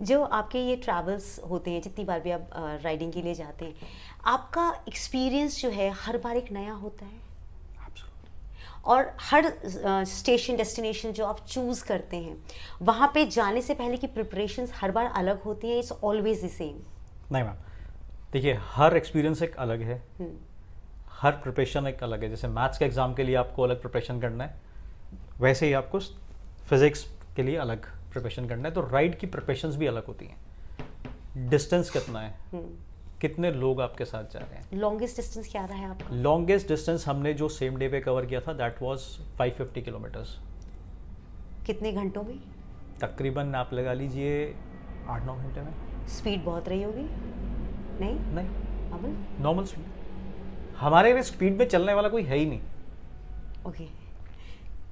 जो आपके ये ट्रैवल्स होते हैं, जितनी बार भी आप राइडिंग के लिए जाते हैं, आपका एक्सपीरियंस जो है हर बार एक नया होता है? और हर स्टेशन डेस्टिनेशन जो आप चूज़ करते हैं, वहाँ पे जाने से पहले की प्रिपरेशंस हर बार अलग होती हैं, इट्स ऑलवेज द सेम? नहीं मैम, देखिए हर एक्सपीरियंस एक अलग है, हर प्रिपरेशन एक अलग है। जैसे मैथ्स के एग्ज़ाम के लिए आपको अलग प्रिपरेशन करना है, वैसे ही आपको फिज़िक्स के लिए अलग प्रिपरेशन करना है। तो राइड की प्रिपरेशंस भी अलग होती हैं। डिस्टेंस कितना है, कितने लोग आपके साथ जा रहे हैं। लॉन्गेस्ट डिस्टेंस क्या रहा है आपका? लॉन्गेस्ट डिस्टेंस हमने जो सेम डे पे कवर किया था दैट वाज 550 किलोमीटर्स। कितने घंटों में? तकरीबन आप लगा लीजिए 8-9 घंटे में। स्पीड बहुत रही होगी? नहीं नहीं, नॉर्मल स्पीड। हमारे में स्पीड में चलने वाला कोई है ही नहीं। ओके।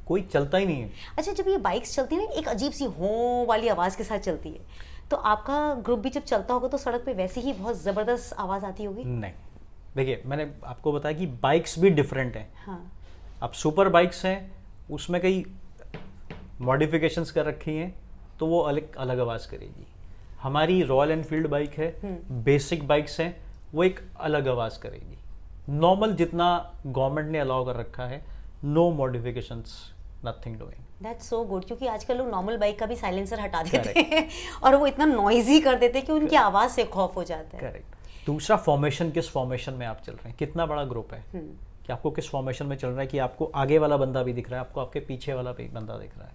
कोई चलता ही नहीं है। अच्छा, जब ये बाइक्स चलती है ना, एक अजीब सी हो वाली आवाज़ के साथ चलती है, तो आपका ग्रुप भी जब चलता होगा तो सड़क पे वैसे ही बहुत ज़बरदस्त आवाज़ आती होगी? नहीं, देखिए मैंने आपको बताया कि बाइक्स भी डिफरेंट हैं। हाँ। अब सुपर बाइक्स हैं, उसमें कई मॉडिफिकेशंस कर रखी हैं, तो वो अलग अलग आवाज़ करेगी। हमारी रॉयल एनफील्ड बाइक है, बेसिक बाइक्स हैं, वो एक अलग आवाज़ करेगी। नॉर्मल जितना गवर्नमेंट ने अलाउ कर रखा है, no modifications, nothing doing. That's so good, क्योंकि आजकल लोग नॉर्मल बाइक का भी साइलेंसर हटा देते हैं और वो इतना नॉइजी कर देते हैं कि उनकी आवाज़ से खौफ हो जाता है। करेक्ट। दूसरा, फॉर्मेशन, किस फॉर्मेशन में आप चल रहे हैं, कितना बड़ा ग्रुप है, कि आपको किस फॉर्मेशन में चल रहा है, कि आपको आगे वाला बंदा भी दिख रहा है, आपको आपके पीछे वाला भी बंदा दिख रहा है।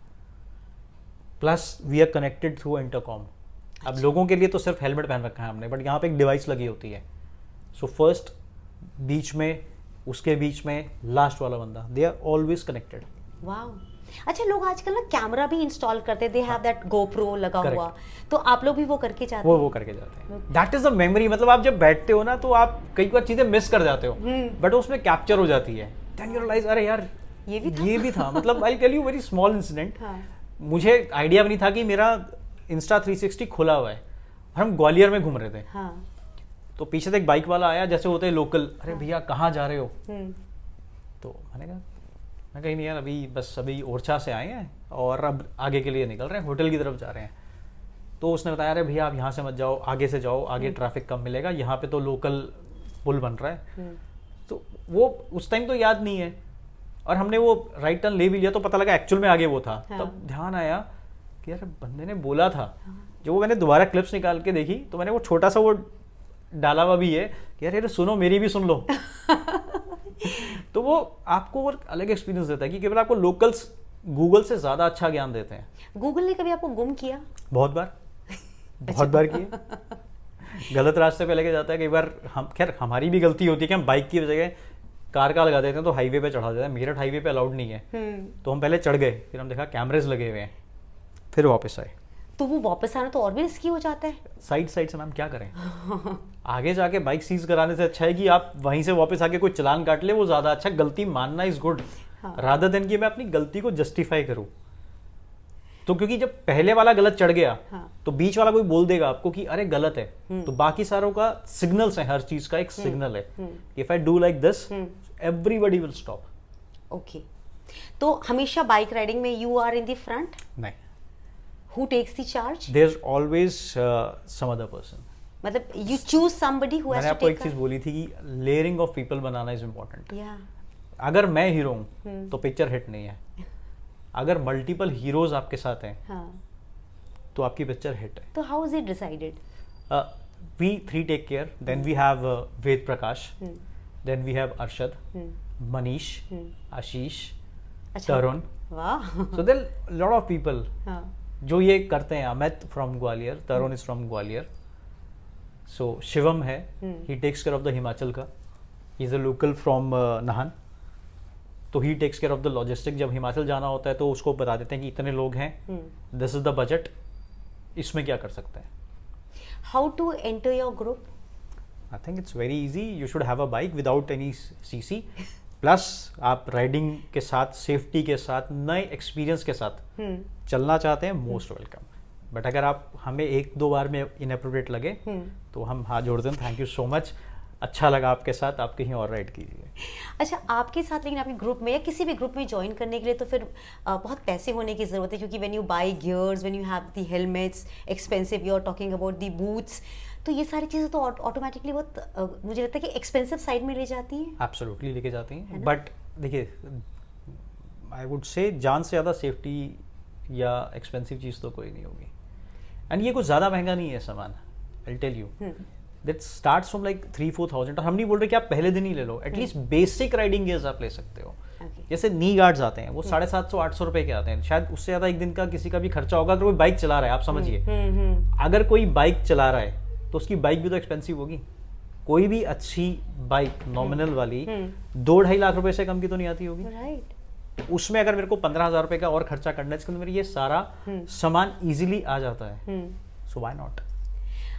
Plus we are connected through intercom. अब लोगों के लिए तो सिर्फ हेलमेट पहन रखा है हमने, बट यहाँ पे एक डिवाइस लगी होती है। सो फर्स्ट, बीच में, उसके बीच में, लास्ट वाला बंदा, दे आर ऑलवेज कनेक्टेड। वाह। अच्छा, लोग आजकल ना कैमरा भी इंस्टॉल करते, दे हैव दैट गोप्रो लगा Correct. हुआ, तो आप लोग भी वो करके जाते हैं? वो करके जाते हैं। That is the memory. मतलब आप जब बैठते हो ना, तो आप कई बार चीजें मिस कर जाते हो, बट उसमें कैप्चर हो जाती है। देन यू रियलाइज, अरे यार ये भी था। मतलब I tell you very small incident. मुझे आइडिया भी नहीं था कि मेरा इंस्टा 360 खुला हुआ है, और हम ग्वालियर में घूम रहे थे। हाँ। तो पीछे से एक बाइक वाला आया, जैसे होते हैं लोकल, अरे भैया कहाँ जा रहे हो? तो मैंने कहा, मैं कहीं नहीं यार, अभी ओरछा से आए हैं और अब आगे के लिए निकल रहे हैं, होटल की तरफ जा रहे हैं। तो उसने बताया, अरे भैया आप यहाँ से मत जाओ, आगे से जाओ, आगे ट्रैफिक कम मिलेगा, यहाँ पे तो लोकल पुल बन रहा है। तो वो उस टाइम तो याद नहीं है, और हमने वो राइट टर्न ले भी लिया, तो पता लगा एक्चुअल में आगे वो था। तब ध्यान आया कि यार बंदे ने बोला था। जो वो मैंने दोबारा क्लिप्स निकाल के देखी, तो मैंने वो छोटा सा वो डाला हुआ भी है कि यार सुनो, मेरी भी सुन लो। तो वो आपको और अलग एक्सपीरियंस देता है कि केवल आपको लोकल्स गूगल से ज़्यादा अच्छा ज्ञान देते हैं। गूगल ने कभी आपको गुम किया? बहुत बार, बहुत बार किए। गलत रास्ते पे लेके जाता है कई बार। हम, खैर हमारी भी गलती होती है कि हम बाइक की जगह कार का लगा देते हैं, तो हाईवे पे चढ़ा देते हैं। मेरठ हाईवे पे अलाउड नहीं है, तो हम पहले चढ़ गए, फिर हम देखा कैमरेज लगे हुए हैं, फिर वापस आए। तो वो वापस आना तो और भी रिस्की हो जाता है। साइड से मैम क्या करें? आगे जाके बाइक सीज कराने से अच्छा है कि आप वहीं से वापस आके कोई चलान काट ले, वो ज्यादा अच्छा। गलती मानना इज गुड, रादर देन कि मैं अपनी गलती को जस्टिफाई करूं। तो क्योंकि जब पहले वाला गलत चढ़ गया, तो बीच वाला कोई बोल देगा आपको कि अरे गलत है, तो बाकी सारों का सिग्नल्स है, हर चीज का एक सिग्नल है। If I do like this, everybody will stop. Okay, तो हमेशा बाइक राइडिंग में you are in the front? नहीं। Who takes the charge? There's always some other person. मतलब you choose somebody who has to take. मैंने आपको एक चीज बोली थी कि layering of people banana is important. अगर मैं हीरो हूँ तो पिक्चर हिट नहीं है। अगर मल्टीपल हीरोज आपके साथ हैं, तो आपकी पिक्चर हिट है। तो how is it decided? We three take care. Then we have Ved Prakash. Then we have Arshad, Manish, Ashish, Tarun. वाह। So there are a lot of people. जो ये करते हैं। Amit from Gwalior, Tarun is from Gwalior, so Shivam है, he takes care of the Himachal का, he is a local from Nahan, तो he takes care of the logistic. जब हिमाचल जाना होता है तो उसको बता देते हैं कि इतने लोग हैं, दिस इज द बजट, इसमें क्या कर सकते हैं। How to enter your group? I think it's very easy. You should have a bike without any CC, plus आप राइडिंग के साथ, सेफ्टी के साथ, नए एक्सपीरियंस के साथ चलना चाहते हैं, मोस्ट वेलकम। बट अगर आप हमें 1-2 बार में इनअप्रोप्रिएट लगे, तो हम हाथ जोड़ते हैं, थैंक यू सो मच। अच्छा लगा आपके साथ, आप कहीं और राइड कीजिए। अच्छा, आपके साथ लेकिन आपके ग्रुप में या किसी भी ग्रुप में ज्वाइन करने के लिए तो फिर बहुत पैसे होने की ज़रूरत है, क्योंकि when you buy gears, when you have the helmets expensive, you are talking about the boots, तो ये सारी चीज़ें तो ऑटोमेटिकली बहुत मुझे लगता है कि एक्सपेंसिव साइड में ले जाती हैं। एब्सोल्युटली लेके जाती हैं, बट देखिए आई वुड से जान से ज़्यादा सेफ्टी या एक्सपेंसिव चीज़ तो कोई नहीं होगी। एंड ये कुछ ज़्यादा महंगा नहीं है सामान, I tell you that starts from like 3-4,000। और हम नहीं बोल रहे कि आप पहले दिन ही ले लो, एटलीस्ट बेसिक राइडिंग गियर्स आप ले सकते हो। जैसे नी गार्ड्स आते हैं वो 750-800 रुपए के आते हैं, शायद उससे ज़्यादा एक दिन का किसी का भी खर्चा होगा अगर कोई बाइक चला रहा है। आप समझिए, अगर कोई बाइक चला रहा है तो उसकी बाइक भी तो एक्सपेंसिव होगी। कोई भी अच्छी बाइक नॉमिनल वाली 2-2.5 लाख रुपए से कम की तो नहीं आती होगी, राइट। उसमें अगर मेरे को 15,000 रुपए का और खर्चा करना है, इसके अंदर मेरे ये सारा सामान इजीली आ जाता है, सो व्हाई नॉट।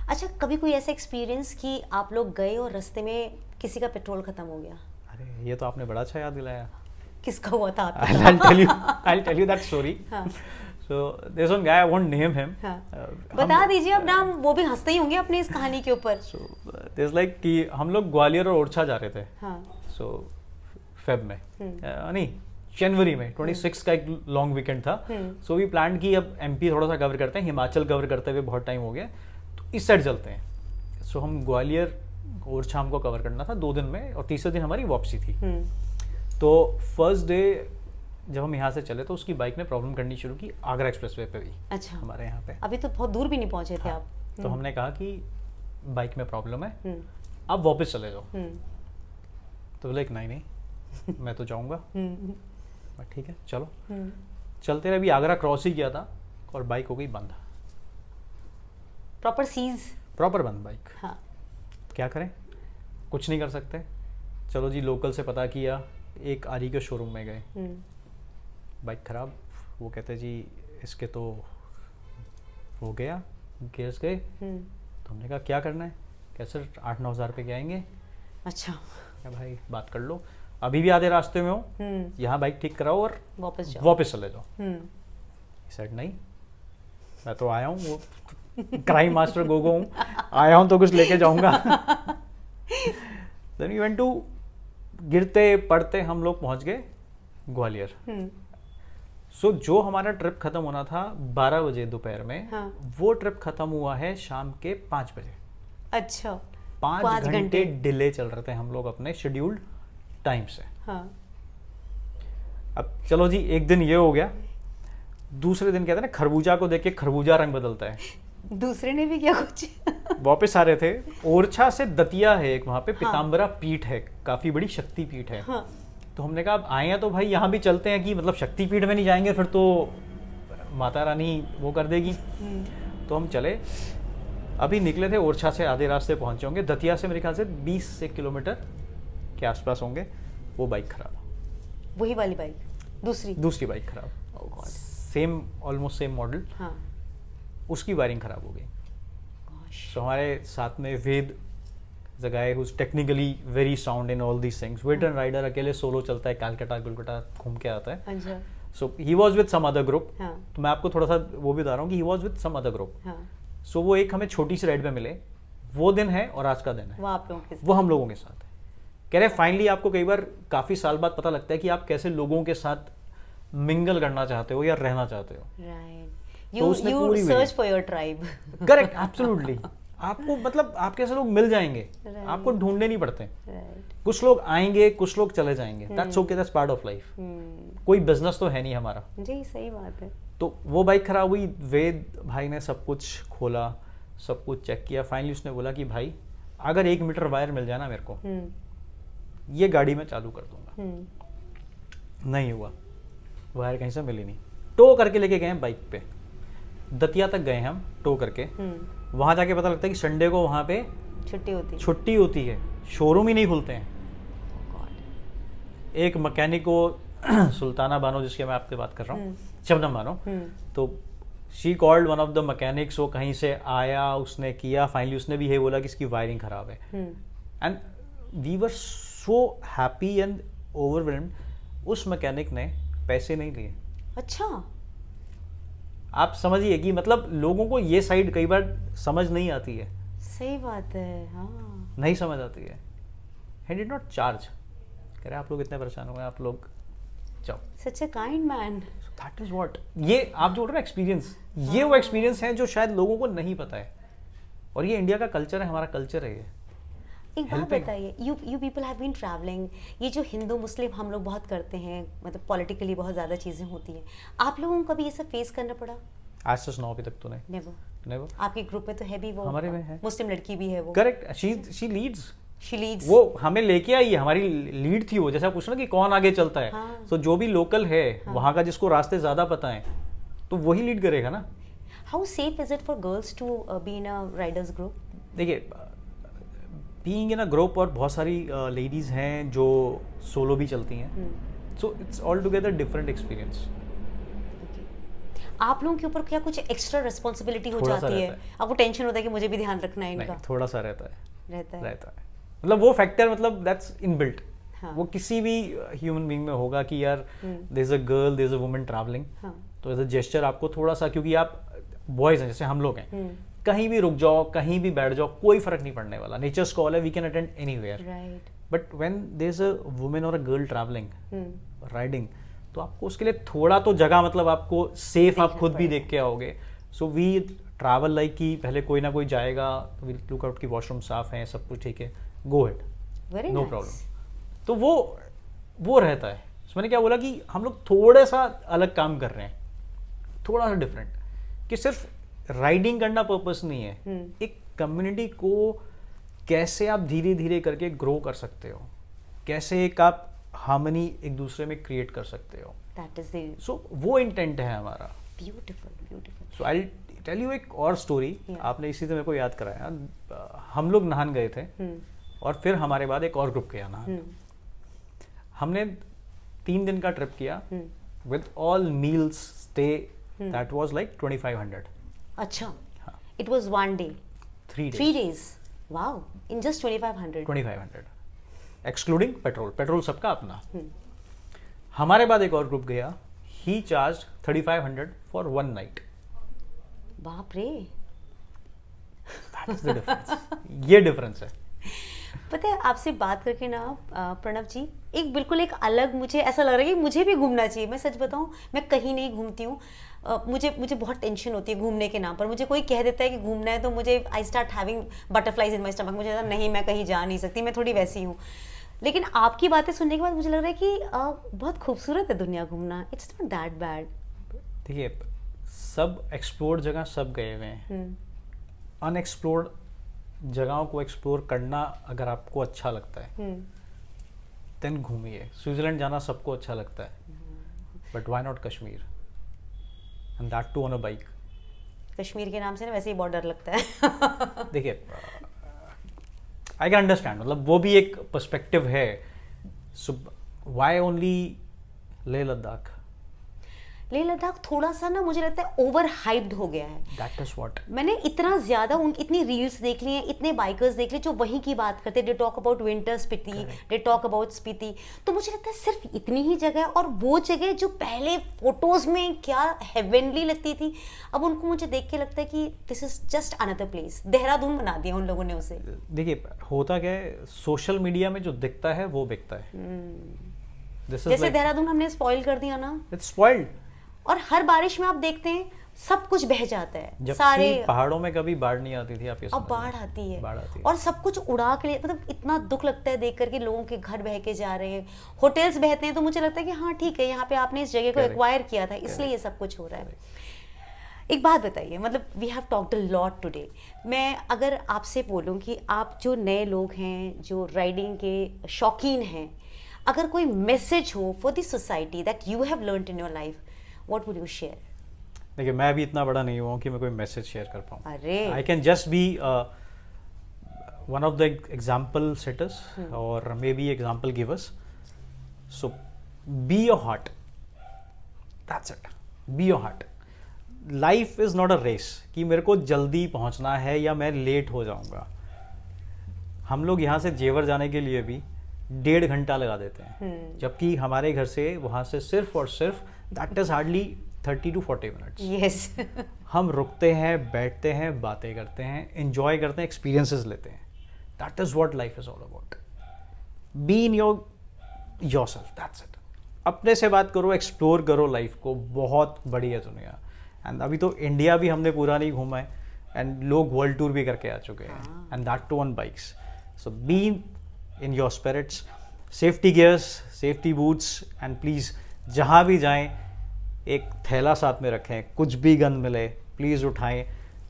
अच्छा, कभी कोई ऐसा एक्सपीरियंस कि आप लोग गए और रास्ते में किसी का पेट्रोल खत्म हो गया? अरे ये तो आपने बड़ा अच्छा याद दिलाया। किसका हुआ था? I'll tell you that story. So there's one guy, I won't name him. बता दीजिए अब नाम, वो भी हंसते ही होंगे अपने इस कहानी के ऊपर। So there's like कि हम लोग ग्वालियर और ओरछा जा रहे थे। So फेब में नहीं जनवरी में 26 का एक लॉन्ग वीकेंड था। सो वी प्लान की अब एमपी थोड़ा सा कवर करते हैं, हिमाचल कवर करते हुए बहुत टाइम हो गया, तो इस साइड चलते हैं। सो हम ग्वालियर ओरछा हमको कवर करना था 2 दिन में, और तीसरे दिन हमारी वापसी थी। तो फर्स्ट डे जब हम यहाँ से चले तो उसकी बाइक ने प्रॉब्लम करनी शुरू की आगरा एक्सप्रेसवे पे भी। अच्छा, हमारे यहाँ पे अभी तो बहुत दूर भी नहीं पहुंचे थे आप। तो हमने कहा कि बाइक में प्रॉब्लम है, आप वापस चले जाओ। तो बोले नहीं नहीं मैं तो जाऊँगा। ठीक है चलो। चलते रहे, अभी आगरा क्रॉस ही किया था और बाइक हो गई बंद, प्रॉपर सीज, प्रॉपर बंद बाइक। हाँ। क्या करें, कुछ नहीं कर सकते। चलो जी लोकल से पता किया, एक आरी के शोरूम में गए, बाइक खराब। वो कहते जी इसके तो हो गया, गियर्स गए। तो हमने कहा क्या करना है, कैसे 8-9 हज़ार रुपये के आएंगे। अच्छा, क्या भाई बात कर लो, अभी भी आधे रास्ते में हो, यहाँ बाइक ठीक कराओ और वापस चले जाओ। सेड नहीं, मैं तो आया हूँ, वो क्राइम मास्टर गोगो हूँ, आया हूँ तो कुछ लेके जाऊंगा। देन वी वेंट टू, गिरते पड़ते हम लोग पहुंच गए ग्वालियर। सो जो हमारा ट्रिप खत्म होना था 12 बजे दोपहर में, वो ट्रिप खत्म हुआ है शाम के 5 बजे। अच्छा, 5 घंटे डिले चल रहे थे हम लोग अपने शेड्यूल्ड टाइम से। अब चलो जी एक दिन ये हो गया, दूसरे दिन कहते हैं ना खरबूजा को देख के खरबूजा रंग बदलता है। दूसरे ने भी क्या कुछ वापस आ रहे थे, ओरछा से दतिया है एक, वहां पे पीताम्बरा पीठ है, काफी बड़ी शक्ति पीठ है। तो हमने कहा अब आए हैं तो भाई यहाँ भी चलते हैं, कि मतलब शक्ति पीठ में नहीं जाएंगे फिर तो माता रानी वो कर देगी। तो हम चले, अभी निकले थे ओरछा से आधे रास्ते पहुंचे होंगे, दतिया से मेरे ख्याल से 20 किलोमीटर के आसपास होंगे। वो बाइक खराब, वही वाली बाइक, दूसरी बाइक खराब, सेम ऑलमोस्ट सेम मॉडल, उसकी वायरिंग खराब हो गई। So, हमारे साथ में वेद the guy who's technically very sound in all these things, wait and rider अकेले सोलो चलता है, कलकत्ता घूम के आता है। So he was with some other group. तो मैं आपको थोड़ा सा वो भी बता रहा हूँ कि he was with some other group. So वो एक हमें छोटी सी राइड पे मिले, वो दिन है और आज का दिन है, वो हम लोगों के साथ है। कह रहे फाइनली आपको कई बार काफी साल बाद पता लगता है कि आप कैसे लोगों के साथ मिंगल करना चाहते हो या रहना चाहते हो। You search for your tribe. Correct, absolutely. आपको मतलब आप कैसे लोग मिल जाएंगे, आपको ढूंढने नहीं पड़ते। कुछ लोग आएंगे, कुछ लोग चले जाएंगे, that's okay, that's part of life. कोई बिजनेस तो है नहीं हमारा। जी सही बात है। तो वो बाइक खराब हुई, वेद भाई ने सब कुछ खोला, सब कुछ चेक किया, फाइनली उसने बोला कि भाई अगर 1 मीटर वायर मिल जाए ना मेरे को, ये गाड़ी में चालू कर दूंगा। नहीं हुआ, वायर कहीं से मिली नहीं। टो करके लेके गए बाइक पे, दतिया तक गए हम टो करके। वहां जाके पता लगता है कि संडे को वहां पे छुट्टी होती है, शोरूम ही नहीं खुलते हैं। एक मैकेनिक को सुल्ताना बानो, जिसके मैं आपसे बात कर रहा हूँ, शबनम बानो, तो she called one of the mechanics, वो कहीं से आया, उसने किया, फाइनली उसने भी ये बोला कि इसकी वायरिंग खराब है। And we were so happy and overwhelmed, उस मैकेनिक ने पैसे नहीं लिए। अच्छा, आप समझिए कि मतलब लोगों को ये साइड कई बार समझ नहीं आती है। सही बात है, हाँ, नहीं समझ आती है ही डिड नॉट चार्ज, कह रहे आप लोग इतने परेशान हो गए, आप लोग जाओ। Such a kind man. That is what, ये आप जो बोल रहे हो एक्सपीरियंस, ये वो एक्सपीरियंस है जो शायद लोगों को नहीं पता है, और ये इंडिया का कल्चर है, हमारा कल्चर है ये। एक बात Helping. बताइए, you people have been travelling, ये जो हिंदू मुस्लिम हम लोग बहुत करते हैं, मतलब पॉलिटिकली बहुत ज़्यादा चीज़ें होती हैं, आप लोगों को कभी ये सब फेस करना पड़ा? आज तक 9 अभी तक तो नहीं, नेवर। नेवर। आपके ग्रुप में तो है भी वो, हमारे में है, मुस्लिम लड़की भी है वो। Correct, she leads, she leads. वो हमें लेके आई है, हमारी लीड थी वो, जैसा पूछना कि कौन आगे चलता है, हाँ। तो जो भी लोकल है वहाँ का, जिसको रास्ते ज़्यादा पता है, तो वही लीड करेगा ना। How safe is it for girls to be in a riders group? देखिए, बीइंग इन अ ग्रुप, और बहुत सारी लेडीज़ हैं जो सोलो भी चलती हैं, so it's all together different experience. आप लोगों के ऊपर क्या कुछ एक्स्ट्रा रिस्पॉन्सिबिलिटी हो थोड़ा सा जाती है? रहता है। आपको टेंशन होता है कि मुझे भी ध्यान रखना है इनका? नहीं, थोड़ा सा रहता है, रहता है। मतलब वो फैक्टर, मतलब दैट्स इनबिल्ट। हाँ। वो किसी भी ह्यूमन बीइंग में होगा कि यार there is a girl, there is a woman travelling, हाँ। तो एज अ जेस्चर आपको थोड़ा सा, क्योंकि आप बॉयज हैं जैसे हम लोग हैं, कहीं भी रुक जाओ, कहीं भी बैठ जाओ, कोई फर्क नहीं पड़ने वाला, नेचर्स कॉल है, we can attend anywhere. Right. But when there is a woman और अ गर्ल ट्रैवलिंग, राइडिंग, तो आपको उसके लिए थोड़ा तो जगह, मतलब आपको सेफ आप खुद भी देख के आओगे। सो वी ट्रैवल लाइक कि पहले कोई ना कोई जाएगा, वी लुक आउट की वॉशरूम साफ है, सब कुछ ठीक है, go head, very no nice. Problem. तो वो रहता है। So मैंने क्या बोला कि हम लोग थोड़ा सा अलग काम कर रहे हैं, थोड़ा सा डिफरेंट, कि सिर्फ राइडिंग करना पर्पस नहीं है, एक कम्युनिटी को कैसे आप धीरे धीरे करके ग्रो कर सकते हो, कैसे एक आप हार्मनी एक दूसरे में क्रिएट कर सकते हो। दैट इज द सो वो इंटेंट है हमारा। Beautiful, beautiful. So I tell you एक और स्टोरी, आपने इसी से मेरे को याद कराया। हम लोग नहान गए थे, और फिर हमारे बाद एक और ग्रुप गया नहान। हमने 3 दिन का ट्रिप किया with all meals, stay, that was like 2500। अच्छा, हाँ। It was one day, 3 3 days, days, wow, in just 2500। 2500 excluding petrol, petrol सबका अपना। हमारे बाद एक और ग्रुप गया, ही चार्ज 3500 फॉर 1 नाइट। बाप रे। That is the difference. ये डिफरेंस है। पता है, आपसे बात करके ना प्रणव जी, एक बिल्कुल एक अलग, मुझे ऐसा लग रहा है कि मुझे भी घूमना चाहिए। मैं सच बताऊं, मैं कहीं नहीं घूमती हूँ। मुझे बहुत टेंशन होती है घूमने के नाम पर। मुझे कोई कह देता है कि घूमना है तो मुझे I start having butterflies in my stomach. मुझे लगता है नहीं, मैं कहीं जा नहीं सकती, मैं थोड़ी वैसी हूँ। लेकिन आपकी बातें सुनने के बाद मुझे लग रहा है कि बहुत खूबसूरत है दुनिया घूमना। It's not that bad. देखिए, सब एक्सप्लोर्ड जगह सब गए हुए हैं, अनएक्सप्लोर्ड जगहों को एक्सप्लोर करना अगर आपको अच्छा लगता है देन घूमिए। स्विट्जरलैंड जाना सबको अच्छा लगता है, but why not Kashmir, and that too on a bike. Kashmir के नाम से ना वैसे ही बहुत डर लगता है। देखिए, आई कैन अंडरस्टैंड, मतलब वो भी एक पर्सपेक्टिव है। So why only Leh Ladakh? Leh Ladakh थोड़ा सा ना मुझे लगता है ओवर हाइप्ड हो गया है। दैट इज व्हाट, मैंने इतना ज्यादा इतनी रील्स देख ली हैं, इतने बाइकर्स देख लिए जो वहीं की बात करते हैं। They talk about winter Spiti, they talk about Spiti. तो मुझे लगता है सिर्फ इतनी ही जगह है, और वो जगह जो पहले फोटोज में क्या हेवनली लगती थी, अब उनको मुझे देख के लगता है कि this is just another place. Dehradun बना दिया उन लोगों ने उसे। देखिए होता क्या है, सोशल मीडिया में जो दिखता है वो बिकता है। This is जैसे like- देहरादून हमने स्पॉइल कर दिया ना, It's spoiled। और हर बारिश में आप देखते हैं सब कुछ बह जाता है, जबकि सारे पहाड़ों में कभी बाढ़ नहीं आती थी, आप ये अब समझ बाढ़ लीजिए। आती है, बाढ़ आती है। और सब कुछ उड़ा के, मतलब इतना दुख लगता है देख करके लोगों के घर बह के जा रहे हैं, होटल्स बहते हैं। तो मुझे लगता है कि हाँ ठीक है, यहाँ पे आपने इस जगह को Correct. एक्वायर किया था, इसलिए ये सब कुछ हो रहा है। एक बात बताइए, मतलब we have talked a lot today. मैं अगर आपसे बोलूँ कि आप जो नए लोग हैं, जो राइडिंग के शौकीन हैं, अगर कोई मैसेज हो for the society that you have learned in your life, what would you share? देखिए, मैं भी इतना बड़ा नहीं हुआ हूँ कि मैं कोई मैसेज शेयर कर पाऊँ। अरे I can just be one of the example setters और maybe example givers. So be your heart, that's it, be your heart. Life is not a race कि मेरे को जल्दी पहुंचना है या मैं लेट हो जाऊंगा। हम लोग यहाँ से जेवर जाने के लिए भी 1.5 घंटा लगा देते हैं, जबकि हमारे घर से वहाँ से सिर्फ और सिर्फ that is hardly 30 to 40 minutes. Yes. हम रुकते हैं, बैठते हैं, बातें करते हैं, एंजॉय करते हैं, एक्सपीरियंसेस लेते हैं। That is what life is all about. Be in yourself, that's it. अपने से बात करो, एक्सप्लोर करो लाइफ को, बहुत बड़ी है दुनिया। एंड अभी तो इंडिया भी हमने पूरा नहीं घूमा है, एंड लोग वर्ल्ड टूर भी करके आ चुके हैं, and that too on bikes. So be in your spirits, safety gears, safety boots, and please जहाँ भी जाएं एक थैला साथ में रखें, कुछ भी गंद मिले प्लीज़ उठाएं,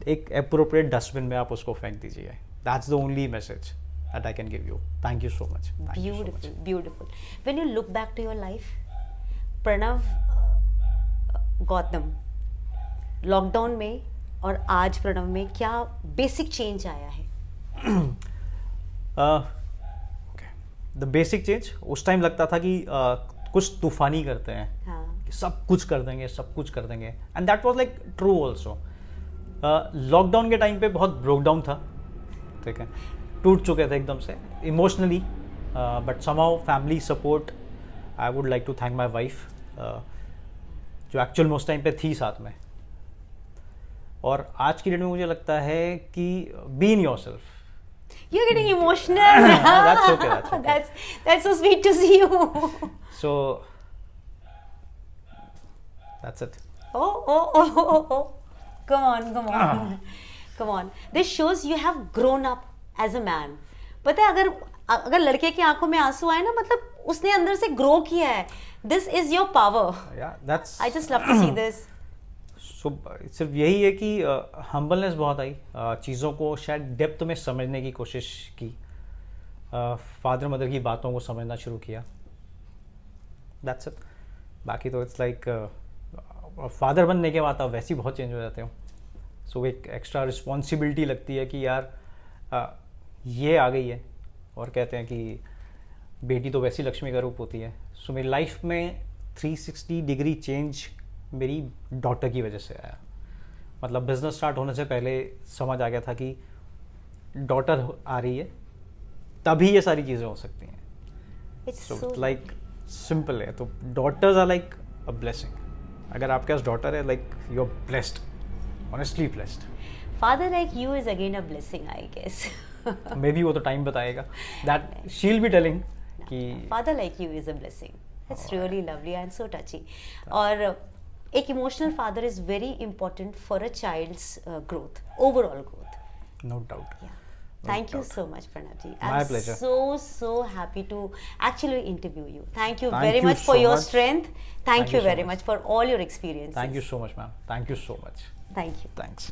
एक अप्रोप्रिएट डस्टबिन में आप उसको फेंक दीजिए। That's the only message that I can give you. Thank you so much. Thank you so much. Beautiful. When you look back to your life, Pranav Gautam, lockdown में और आज प्रणव में क्या बेसिक चेंज आया है? Okay. The basic change, उस time लगता था कि कुछ तूफानी करते हैं, हाँ. कि सब कुछ कर देंगे, सब कुछ कर देंगे, and that was like true also. Lockdown के टाइम पे बहुत ब्रोक डाउन था, ठीक है, टूट चुके थे एकदम से emotionally, but somehow family support, I would like to thank my wife, जो एक्चुअल में उस टाइम पे थी साथ में। और आज की डेट में मुझे लगता है कि be in yourself. You're getting emotional. That's okay, that's okay. That's so sweet to see you. So that's it. Oh. Come on. Come on. This shows you have grown up as a man. पता है, अगर लड़के की आंखों में आंसू आए ना, मतलब उसने अंदर से ग्रो किया है. This is your power. Yeah, that's. I just love to see this. So सिर्फ यही है कि हम्बलनेस बहुत आई, चीज़ों को शायद डेप्थ में समझने की कोशिश की, फादर मदर की बातों को समझना शुरू किया, दैट्स इट। बाकी तो इट्स लाइक फादर बनने के बाद आप वैसे ही बहुत चेंज हो जाते हो। सो एक एक्स्ट्रा रिस्पॉन्सिबिलिटी लगती है कि यार ये आ गई है, और कहते हैं कि बेटी तो वैसी लक्ष्मी का रूप होती है। सो मेरी लाइफ में 360 डिग्री चेंज मेरी डॉटर की वजह से आया। मतलब बिजनेस स्टार्ट होने से पहले समझ आ गया था कि डॉटर आ रही है तभी ये सारी चीज़ें हो सकती हैं। It's so so like simple है। तो daughters are like a blessing. अगर आपके पास डॉटर है, like you are blessed, honestly blessed. Father like you is again a blessing, I guess. Maybe वो तो टाइम बताएगा, that she will be telling कि Father like you is a blessing. That's really lovely and so touchy. और एक emotional father is very important for a child's growth, overall growth. No doubt. Thank you so much, Pranav ji. My pleasure. I'm so happy to actually interview you. Thank you Thank very you much for so your much. strength. Thank Thank you you so very much. much for all your experiences. Thank you so much, ma'am. Thank you so much. Thank you. Thanks.